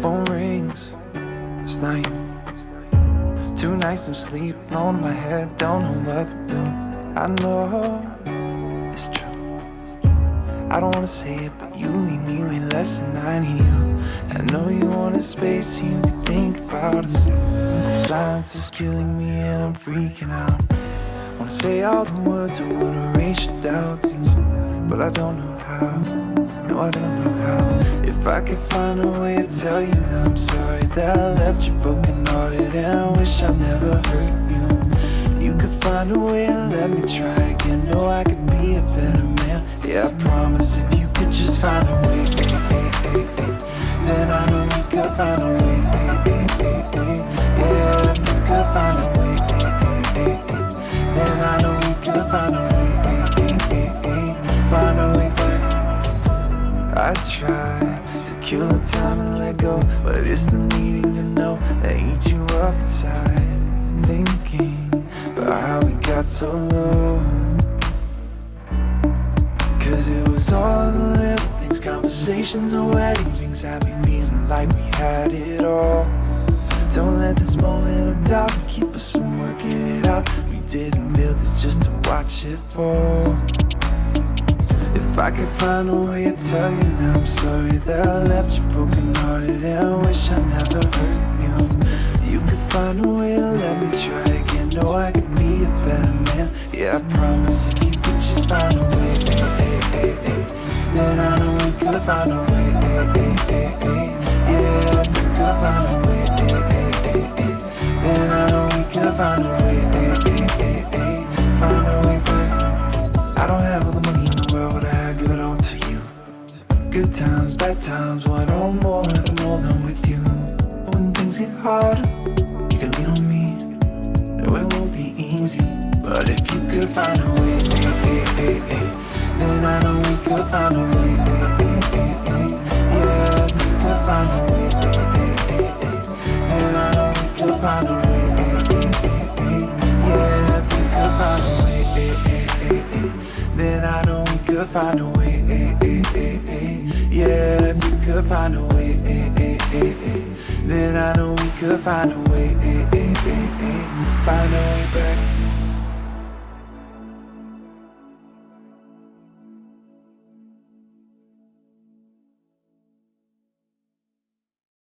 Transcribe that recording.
phone rings. It's night. 2 nights of sleep, alone in my head, don't know what to do. I know it's true. I don't wanna say it, but you need me way less than I need you. I know you wanted space so you could think about us. The silence is killing me and I'm freaking out. Wanna say all the words, I wanna erase your doubts, but I don't know how. No, I don't know how. If I could find a way to tell you that I'm sorry that I left you broken hearted and I wish I never hurt you. You could find a way to let me try again. Know I could be a better man. Yeah, I promise if you could just find a way, then I know we could find a way. Yeah, if you could find a way, then I know we could find a way. Find a way back. I try to kill the time and let go, but it's the needing to know that eats you up inside. Thinking about how we got so low, 'cause it was all the little things, conversations and wedding rings, had me feeling like we had it all. Don't let this moment of doubt keep us from working it out. We didn't build this just to watch it fall. If I could find a way to tell you that I'm sorry that I left you broken hearted and I wish I never hurt you. You could find a way to let me try again. Know I could be a better man. Yeah, I promise if you could just find a way, then I know we could find a way. Yeah, if you could find a way, then I know we could find a way. Find a way back. I don't have all the money in the world, but I give it all to you. Good times, bad times, want all more if I'm all done with you. When things get harder, you can lean on me. No, it won't be easy, but if you could find a way, then I know we could find a way. Yeah, if you could find a way, then I know we could find a way. Yeah, if you could find a way, then I know we could find a way. Yeah, if you could find a way, then I know we could find a way.